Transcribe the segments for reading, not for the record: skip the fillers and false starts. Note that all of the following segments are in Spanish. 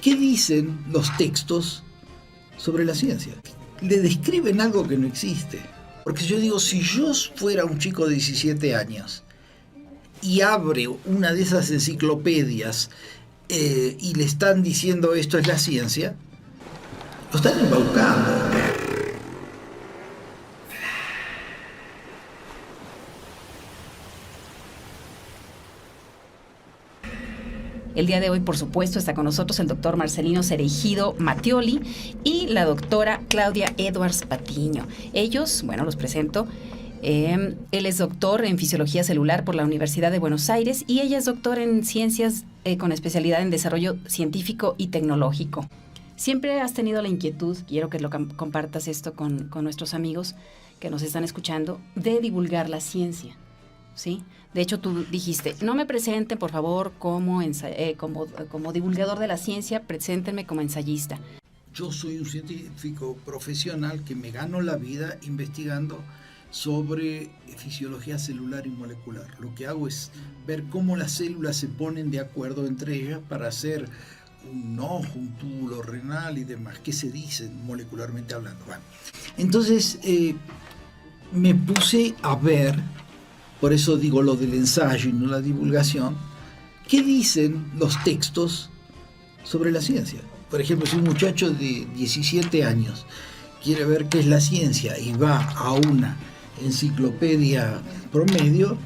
¿Qué dicen los textos sobre la ciencia? Le describen algo que no existe. Porque yo digo, si yo fuera un chico de 17 años y abre una de esas enciclopedias y le están diciendo esto es la ciencia, lo están embaucando. El día de hoy, por supuesto, está con nosotros el doctor Marcelino Cereijido Mattioli y la doctora Claudia Edwards Patiño. Ellos, bueno, los presento. Él es doctor en Fisiología Celular por la Universidad de Buenos Aires y ella es doctora en Ciencias con especialidad en Desarrollo Científico y Tecnológico. Siempre has tenido la inquietud, quiero que lo compartas esto con nuestros amigos que nos están escuchando, de divulgar la ciencia, ¿sí? De hecho, tú dijiste, no me presenten, por favor, como divulgador de la ciencia, preséntenme como ensayista. Yo soy un científico profesional que me gano la vida investigando sobre fisiología celular y molecular. Lo que hago es ver cómo las células se ponen de acuerdo entre ellas para hacer un ojo, un túbulo renal y demás. ¿Qué se dicen molecularmente hablando? Bueno, entonces me puse a ver, por eso digo lo del ensayo y no la divulgación, ¿qué dicen los textos sobre la ciencia? Por ejemplo, si un muchacho de 17 años quiere ver qué es la ciencia y va a una enciclopedia promedio,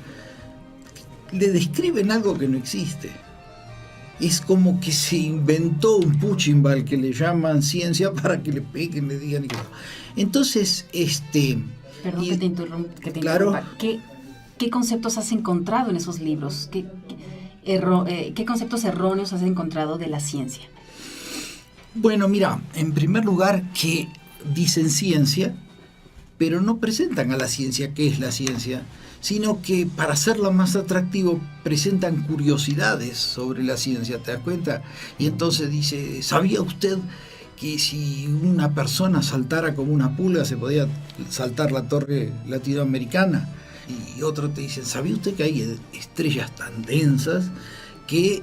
le describen algo que no existe. Es como que se inventó un puchimbal que le llaman ciencia para que le peguen, le digan y que no. Entonces, Perdón que te interrumpa. Claro. ¿Qué conceptos has encontrado en esos libros? ¿Qué conceptos erróneos has encontrado de la ciencia? Bueno, mira, en primer lugar que dicen ciencia, pero no presentan a la ciencia qué es la ciencia, sino que para hacerla más atractivo presentan curiosidades sobre la ciencia, ¿te das cuenta? Y entonces dice, ¿sabía usted que si una persona saltara como una pulga se podía saltar la torre latinoamericana? Y otro te dice, ¿sabía usted que hay estrellas tan densas que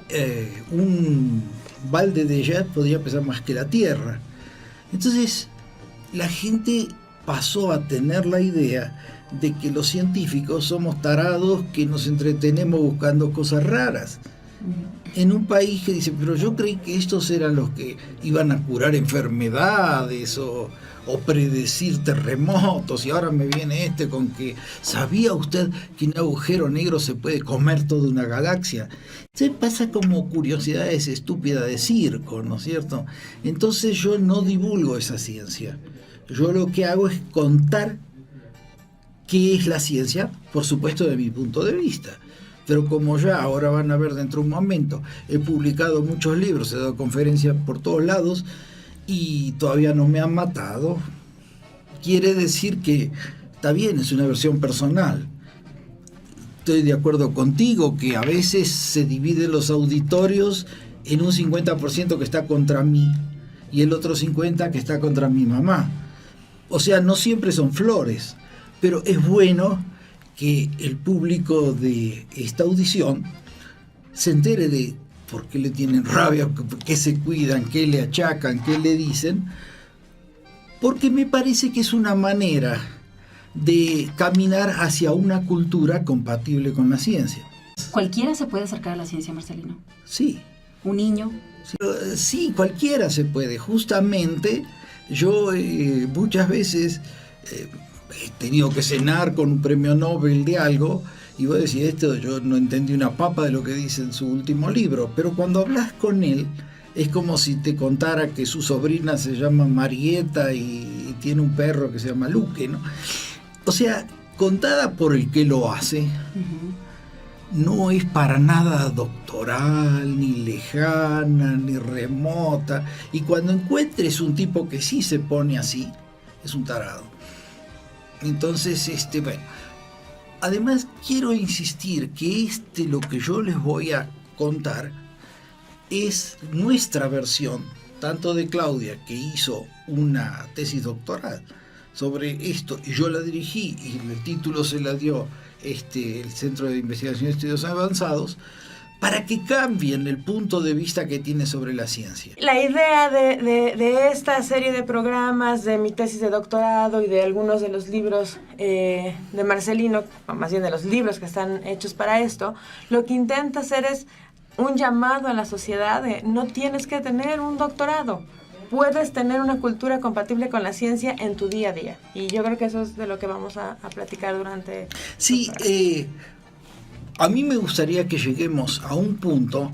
un balde de ellas podría pesar más que la Tierra? Entonces la gente pasó a tener la idea de que los científicos somos tarados que nos entretenemos buscando cosas raras. En un país que dice, pero yo creí que estos eran los que iban a curar enfermedades o predecir terremotos, y ahora me viene con que, ¿sabía usted que un agujero negro se puede comer toda una galaxia? Se pasa como curiosidades estúpidas de circo, ¿no es cierto? Entonces yo no divulgo esa ciencia. Yo lo que hago es contar qué es la ciencia, por supuesto de mi punto de vista. Pero como ya ahora van a ver dentro de un momento, he publicado muchos libros, he dado conferencias por todos lados y todavía no me han matado. Quiere decir que está bien, es una versión personal. Estoy de acuerdo contigo que a veces se dividen los auditorios en un 50% que está contra mí y el otro 50% que está contra mi mamá. O sea, no siempre son flores, pero es bueno que el público de esta audición se entere de por qué le tienen rabia, por qué se cuidan, qué le achacan, qué le dicen, porque me parece que es una manera de caminar hacia una cultura compatible con la ciencia. ¿Cualquiera se puede acercar a la ciencia, Marcelino? Sí. ¿Un niño? Sí, cualquiera se puede. Justamente yo muchas veces he tenido que cenar con un premio Nobel de algo y vos decís, esto yo no entendí una papa de lo que dice en su último libro, pero cuando hablas con él es como si te contara que su sobrina se llama Marieta y tiene un perro que se llama Luque, ¿no? O sea, contada por el que lo hace, no es para nada doctoral, ni lejana, ni remota, y cuando encuentres un tipo que sí se pone así, es un tarado. Entonces, bueno, además quiero insistir que lo que yo les voy a contar es nuestra versión, tanto de Claudia, que hizo una tesis doctoral sobre esto, y yo la dirigí, y el título se la dio el Centro de Investigación y Estudios Avanzados, para que cambien el punto de vista que tiene sobre la ciencia. La idea de esta serie de programas, de mi tesis de doctorado y de algunos de los libros de Marcelino, o más bien de los libros que están hechos para esto, lo que intenta hacer es un llamado a la sociedad de no tienes que tener un doctorado, puedes tener una cultura compatible con la ciencia en tu día a día. Y yo creo que eso es de lo que vamos a platicar durante... Sí, a mí me gustaría que lleguemos a un punto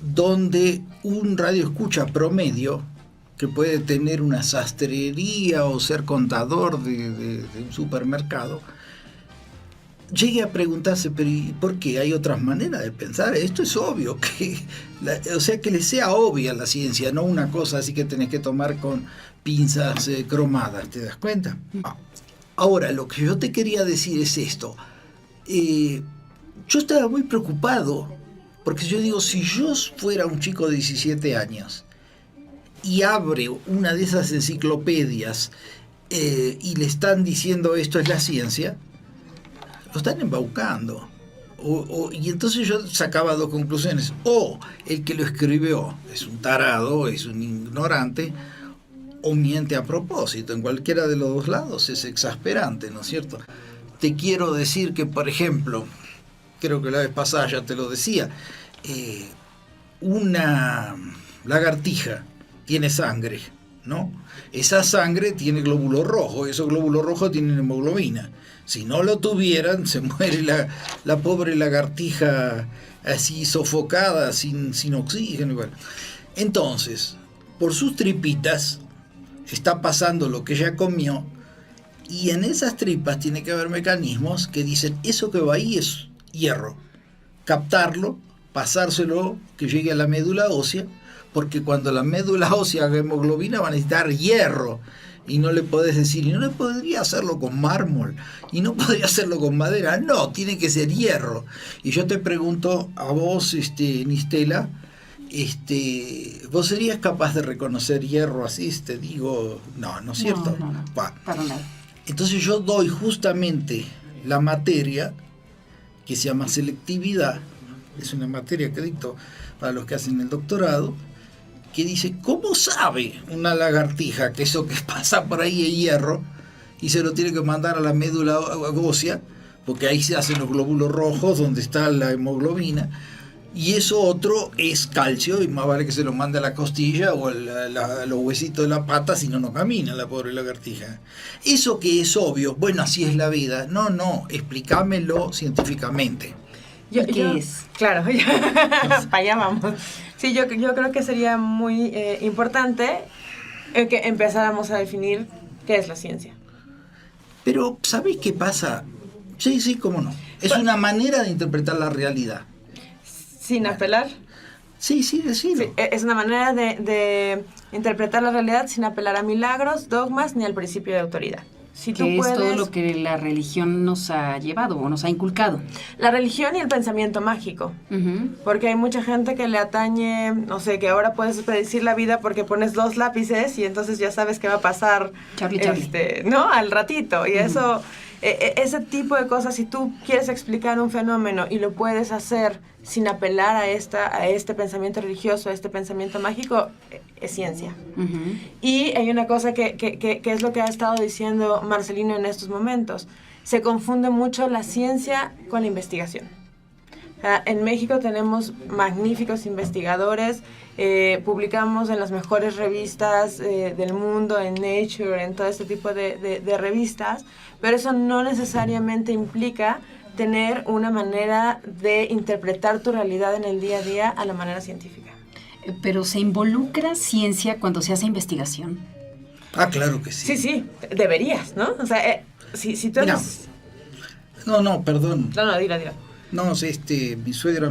donde un radioescucha promedio, que puede tener una sastrería o ser contador de un supermercado, llegue a preguntarse, pero ¿y por qué? ¿Hay otras maneras de pensar? Esto es obvio, que le sea obvia la ciencia, no una cosa así que tenés que tomar con pinzas cromadas, ¿te das cuenta? Ahora, lo que yo te quería decir es esto. Yo estaba muy preocupado, porque yo digo, si yo fuera un chico de 17 años y abre una de esas enciclopedias y le están diciendo esto es la ciencia, lo están embaucando. Y entonces yo sacaba dos conclusiones. O el que lo escribió es un tarado, es un ignorante, o miente a propósito. En cualquiera de los dos lados es exasperante, ¿no es cierto? Te quiero decir que, por ejemplo, creo que la vez pasada ya te lo decía, una lagartija tiene sangre, ¿no? Esa sangre tiene glóbulos rojos, esos glóbulos rojos tienen hemoglobina. Si no lo tuvieran, se muere la pobre lagartija así sofocada, sin oxígeno. Bueno. Entonces, por sus tripitas está pasando lo que ella comió, y en esas tripas tiene que haber mecanismos que dicen, eso que va ahí es hierro. Captarlo, pasárselo, que llegue a la médula ósea, porque cuando la médula ósea haga hemoglobina va a necesitar hierro. Y no le podés decir, y no le podría hacerlo con mármol, y no podría hacerlo con madera, no, tiene que ser hierro. Y yo te pregunto a vos, Nistela, ¿vos serías capaz de reconocer hierro así? Te digo, no es cierto. No, para nada. Entonces yo doy justamente la materia que se llama selectividad, es una materia que dicto para los que hacen el doctorado, que dice, ¿cómo sabe una lagartija que eso que pasa por ahí es hierro y se lo tiene que mandar a la médula ósea, porque ahí se hacen los glóbulos rojos donde está la hemoglobina, y eso otro es calcio, y más vale que se lo mande a la costilla o los huesitos de la pata, si no camina la pobre lagartija? Eso que es obvio, bueno, así es la vida. No, explícamelo científicamente. ¿Qué es? Claro, para allá vamos. Sí, yo creo que sería muy importante que empezáramos a definir qué es la ciencia. Pero, ¿sabéis qué pasa? Sí, cómo no. Es una manera de interpretar la realidad. ¿Sin apelar? Sí, decilo. Sí, es una manera de interpretar la realidad sin apelar a milagros, dogmas ni al principio de autoridad. Si tú que puedes, es todo lo que la religión nos ha llevado o nos ha inculcado. La religión y el pensamiento mágico. Uh-huh. Porque hay mucha gente que le atañe, no sé, que ahora puedes predecir la vida porque pones 2 lápices y entonces ya sabes qué va a pasar Charlie. ¿no? Al ratito. Y eso, ese tipo de cosas, si tú quieres explicar un fenómeno y lo puedes hacer sin apelar a este pensamiento religioso, a este pensamiento mágico, es ciencia. Uh-huh. Y hay una cosa que es lo que ha estado diciendo Marcelino en estos momentos. Se confunde mucho la ciencia con la investigación. En México tenemos magníficos investigadores, publicamos en las mejores revistas del mundo, en Nature, en todo este tipo de revistas, pero eso no necesariamente implica tener una manera de interpretar tu realidad en el día a día a la manera científica. Pero ¿se involucra ciencia cuando se hace investigación? Ah, claro que sí. Sí, deberías, ¿no? O sea, si tú eres... No, perdón. No, dila. No, mi suegra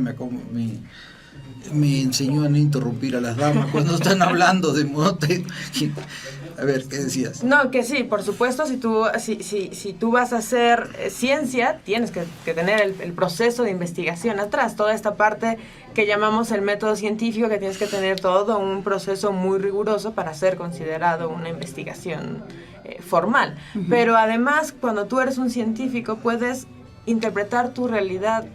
me enseñó a no interrumpir a las damas cuando están hablando de modo. A ver, ¿qué decías? No, que sí, por supuesto, si tú vas a hacer ciencia, tienes que tener el proceso de investigación atrás, toda esta parte que llamamos el método científico, que tienes que tener todo un proceso muy riguroso para ser considerado una investigación formal. Uh-huh. Pero además, cuando tú eres un científico, puedes interpretar tu realidad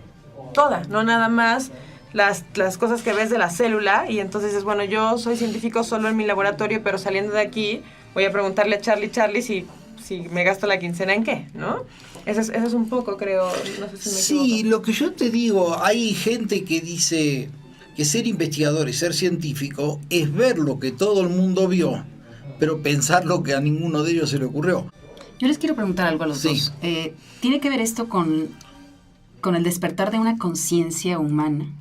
toda, no nada más las cosas que ves de la célula, y entonces dices, bueno, yo soy científico solo en mi laboratorio, pero saliendo de aquí voy a preguntarle a Charlie si me gasto la quincena en qué, ¿no? Eso es un poco, creo, no sé si me equivoco. Sí, lo que yo te digo, hay gente que dice que ser investigador y ser científico es ver lo que todo el mundo vio, pero pensar lo que a ninguno de ellos se le ocurrió. Yo les quiero preguntar algo a los dos. ¿Tiene que ver esto con el despertar de una conciencia humana?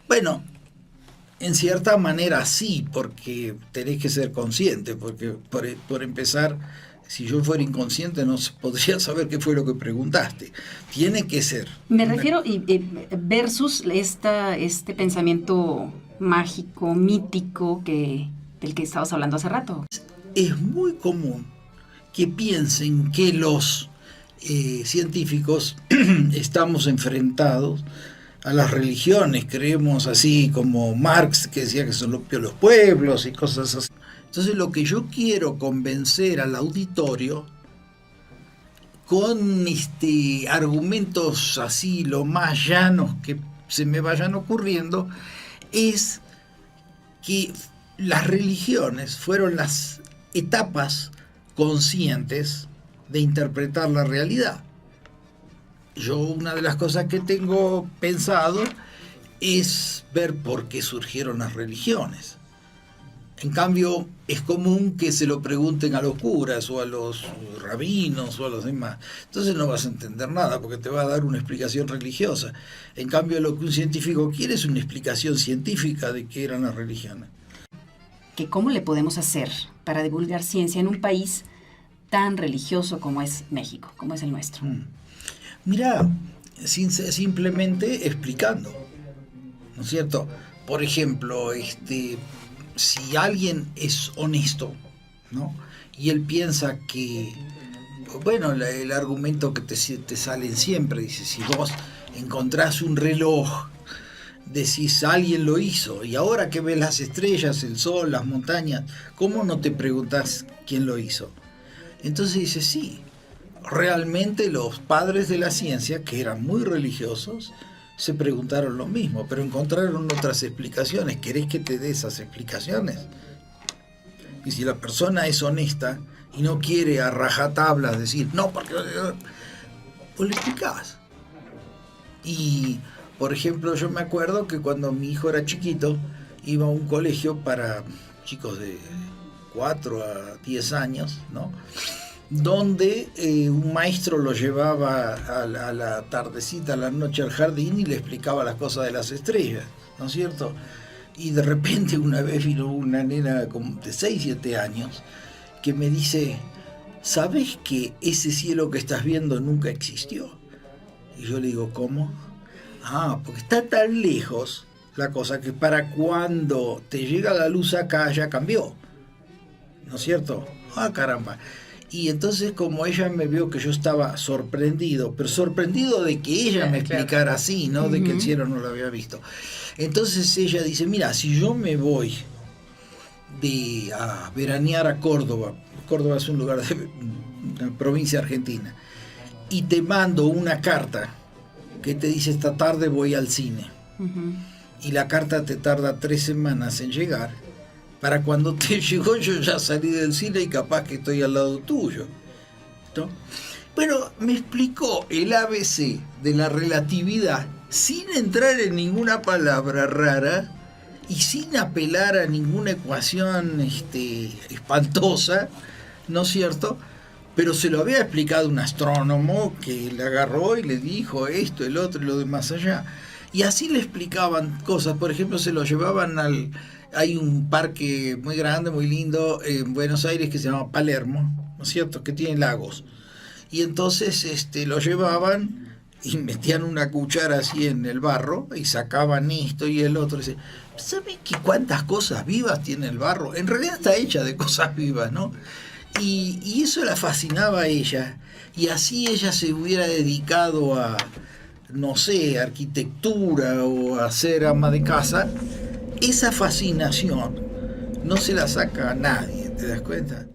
Bueno, en cierta manera sí, porque tenés que ser consciente, porque por empezar, si yo fuera inconsciente no podría saber qué fue lo que preguntaste. Tiene que ser. Me refiero versus este pensamiento mágico, mítico, del que estabas hablando hace rato. Es muy común que piensen que los científicos estamos enfrentados a las religiones, creemos así como Marx, que decía que son los pueblos y cosas así. Entonces lo que yo quiero convencer al auditorio con argumentos así lo más llanos que se me vayan ocurriendo es que las religiones fueron las etapas conscientes de interpretar la realidad. Yo una de las cosas que tengo pensado es ver por qué surgieron las religiones. En cambio, es común que se lo pregunten a los curas o a los rabinos o a los demás. Entonces no vas a entender nada porque te va a dar una explicación religiosa. En cambio, lo que un científico quiere es una explicación científica de qué eran las religiones. ¿Cómo le podemos hacer para divulgar ciencia en un país tan religioso como es México, como es el nuestro? Mirá, simplemente explicando, ¿no es cierto? Por ejemplo, si alguien es honesto, ¿no? Y él piensa que, bueno, el argumento que te salen siempre, dice, si vos encontrás un reloj, decís, alguien lo hizo, y ahora que ves las estrellas, el sol, las montañas, ¿cómo no te preguntás quién lo hizo? Entonces dice, sí, realmente los padres de la ciencia, que eran muy religiosos, se preguntaron lo mismo, pero encontraron otras explicaciones. ¿Querés que te dé esas explicaciones? Y si la persona es honesta y no quiere a rajatablas decir, no, porque... pues le explicás. Y, por ejemplo, yo me acuerdo que cuando mi hijo era chiquito, iba a un colegio para chicos de 4 a 10 años, ¿no? Donde un maestro lo llevaba a la tardecita, a la noche al jardín y le explicaba las cosas de las estrellas, ¿no es cierto? Y de repente una vez vino una nena como de 6, 7 años que me dice, ¿sabes que ese cielo que estás viendo nunca existió? Y yo le digo, ¿cómo? Ah, porque está tan lejos la cosa que para cuando te llega la luz acá ya cambió, ¿no es cierto? Ah, caramba. Y entonces como ella me vio que yo estaba sorprendido, pero sorprendido de que ella me explicara así, ¿no? De que el cielo no lo había visto. Entonces ella dice, mira, si yo me voy a veranear a Córdoba, Córdoba es un lugar de una provincia argentina, y te mando una carta que te dice esta tarde voy al cine, y la carta te tarda 3 semanas en llegar, para cuando te llegó yo ya salí del cine y capaz que estoy al lado tuyo, ¿no? Bueno, me explicó el ABC de la relatividad sin entrar en ninguna palabra rara y sin apelar a ninguna ecuación espantosa, ¿no es cierto? Pero se lo había explicado un astrónomo que le agarró y le dijo esto, el otro y lo de más allá. Y así le explicaban cosas. Por ejemplo, se lo llevaban hay un parque muy grande, muy lindo en Buenos Aires que se llama Palermo, ¿no es cierto?, que tiene lagos. Y entonces lo llevaban y metían una cuchara así en el barro y sacaban esto y el otro. Y ¿saben cuántas cosas vivas tiene el barro? En realidad está hecha de cosas vivas, ¿no? Y eso la fascinaba a ella. Y así ella se hubiera dedicado a, no sé, arquitectura o a ser ama de casa, esa fascinación no se la saca a nadie, ¿te das cuenta?